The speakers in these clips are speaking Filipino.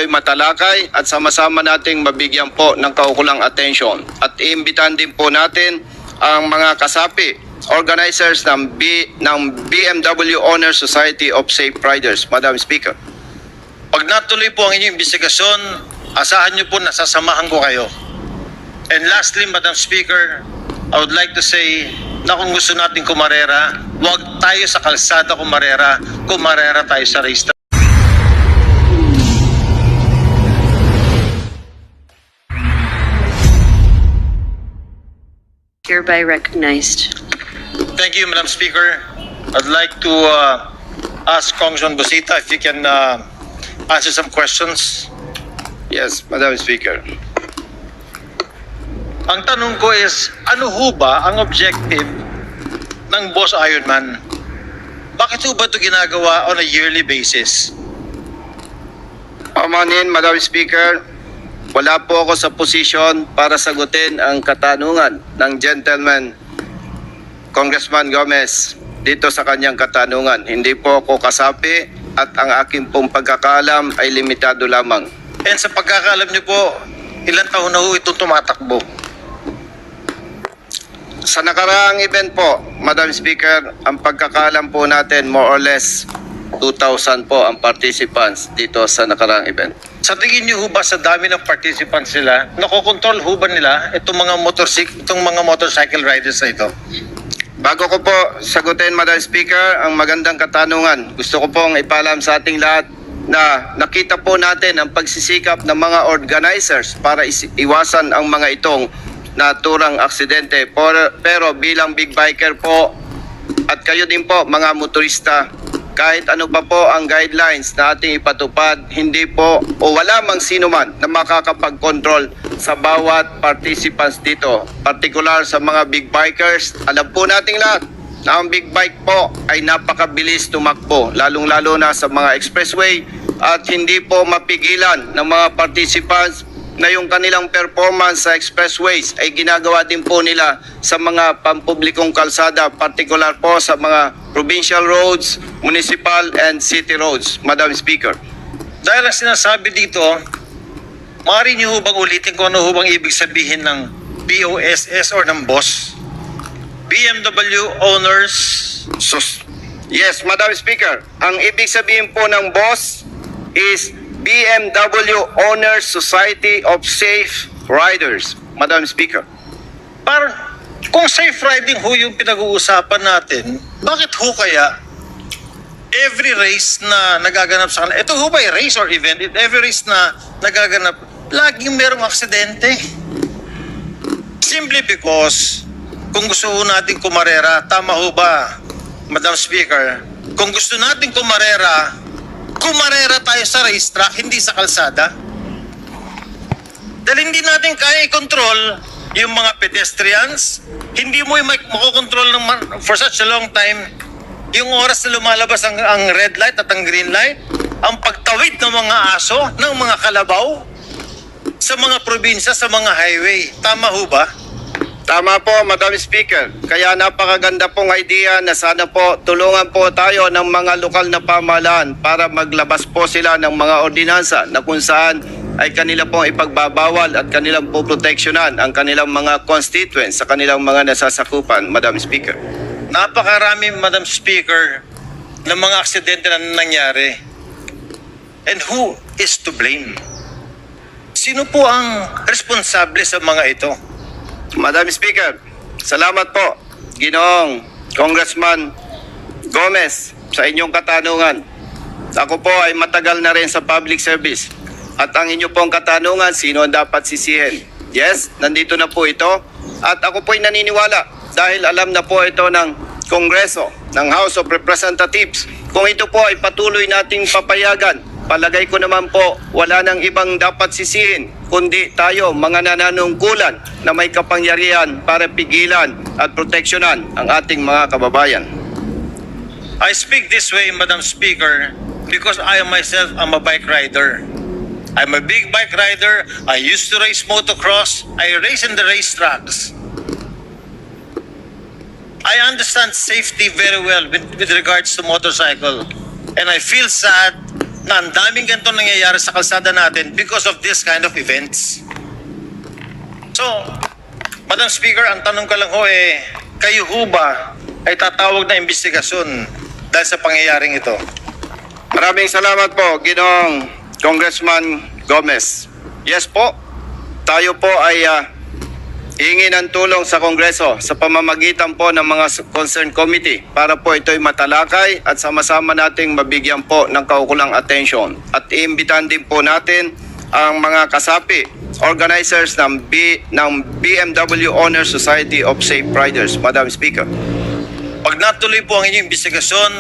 po'y matalakay at sama-sama nating mabigyan po ng kaukulang atensyon. At iimbitahan din po natin ang mga kasapi, organizers ng BMW Honor Society of Safe Riders. Madam Speaker. Pag natuloy po ang inyong investigasyon, asahan niyo po na sasamahan ko kayo. And lastly, Madam Speaker, I would like to say na kung gusto natin kumarera, huwag tayo sa kalsada kumarera tayo sa racetrack. Hereby recognized. Thank you, Madam Speaker. I'd like to ask Congressman Busita if you can answer some questions. Yes, Madam Speaker. Ang tanong ko is, ano ho ba ang objective ng Boss Ironman? Bakit ho ba ito ginagawa on a yearly basis? Pamanin, Madam Speaker, wala po ako sa posisyon para sagutin ang katanungan ng gentleman Congressman Gomez dito sa kanyang katanungan. Hindi po ako kasapi at ang aking pong pagkakaalam ay limitado lamang. And sa pagkakaalam niyo po, ilang taon na ho itong tumatakbo? Sa nakaraang event po, Madam Speaker, ang pagkakaalam po natin more or less 2,000 po ang participants dito sa nakaraang event. Sa tingin niyo ho ba sa dami ng participants nila, nakokontrol ho ba nila itong mga motorcycle riders na ito? Bago ko po sagutin, Madam Speaker, ang magandang katanungan, gusto ko pong ipaalam sa ating lahat na nakita po natin ang pagsisikap ng mga organizers para iwasan ang mga itong naturang aksidente. Pero bilang big biker po at kayo din po mga motorista, kahit ano pa po ang guidelines na ating ipatupad, hindi po o wala mang sino man na makakapag-control sa bawat participants dito. Particular sa mga big bikers, alam po nating lahat na ang big bike po ay napakabilis tumakbo, lalong-lalo na sa mga expressway, at hindi po mapigilan ng mga participants na yung kanilang performance sa expressways ay ginagawa din po nila sa mga pampublikong kalsada, particular po sa mga provincial roads, municipal and city roads, Madam Speaker. Dahil ang sinasabi dito, maaari niyo ho bang ulitin kung ano ho bang ibig sabihin ng BOSS or ng BOSS? BMW Owners. Yes, Madam Speaker. Ang ibig sabihin po ng BOSS is BMW Honor Society of Safe Riders, Madam Speaker. Parang kung safe riding ho yung pinag-uusapan natin, bakit ho kaya every race na nagaganap sa kanila, ito ho ba race or event, every race na nagaganap, laging merong aksidente? Simply because kung gusto ho natin kumarera, tama ho ba, Madam Speaker, kung gusto natin kumarera tayo sa racetrack, hindi sa kalsada. Dahil hindi natin kaya i-control yung mga pedestrians, hindi mo makokontrol for such a long time yung oras na lumalabas ang red light at ang green light, ang pagtawid ng mga aso, ng mga kalabaw sa mga probinsya, sa mga highway. Tama ho ba? Tama po, Madam Speaker. Kaya napakaganda pong idea na sana po tulungan po tayo ng mga lokal na pamahalaan para maglabas po sila ng mga ordinansa na kung saan ay kanila pong ipagbabawal at kanilang po proteksyonan ang kanilang mga constituents sa kanilang mga nasasakupan, Madam Speaker. Napakarami, Madam Speaker, ng mga aksidente na nangyari. And who is to blame? Sino po ang responsable sa mga ito? Madam Speaker, salamat po, Ginoong Congressman Gomez, sa inyong katanungan. Ako po ay matagal na rin sa public service. At ang inyo pong katanungan, sino ang dapat sisihin? Yes, nandito na po ito. At ako po ay naniniwala dahil alam na po ito ng Kongreso, ng House of Representatives. Kung ito po ay patuloy nating papayagan, palagay ko naman po wala nang ibang dapat sisihin kundi tayo mga nananungkulan na may kapangyarihan para pigilan at proteksyonan ang ating mga kababayan. I speak this way, Madam Speaker, because I myself am a bike rider. I'm a big bike rider. I used to race motocross. I race in the racetracks. I understand safety very well with regards to motorcycle. And I feel sad na ang daming ganito nangyayari sa kalsada natin because of this kind of events. So, Madam Speaker, ang tanong ko lang ho kayo ho ba ay tatawag na investigasyon dahil sa pangyayaring ito? Maraming salamat po, Ginoong Congressman Gomez. Yes po, tayo po ay hihingi ng tulong sa Kongreso sa pamamagitan po ng mga concerned committee para po ito'y matalakay at sama-sama nating mabigyan po ng kaukulang atensyon. At iimbitahan din po natin ang mga kasapi, organizers ng BMW Honor Society of Safe Riders. Madam Speaker. Pag natuloy po ang inyong investigasyon,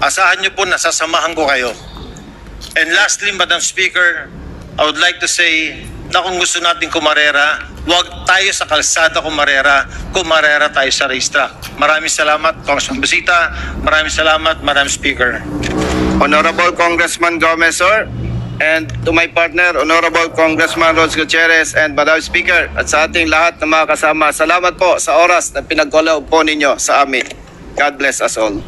asahan niyo po na sasamahan ko kayo. And lastly, Madam Speaker, I would like to say na kung gusto natin kumarera, huwag tayo sa kalsada kumarera tayo sa racetrack. Maraming salamat, Congressman Busita. Maraming salamat, Madam Speaker. Honorable Congressman Gomez, sir. And to my partner, Honorable Congressman Rose Gutierrez and Madam Speaker, at sa ating lahat na mga kasama, salamat po sa oras na pinagkaloob po ninyo sa amin. God bless us all.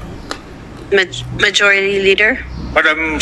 Majority Leader? Madam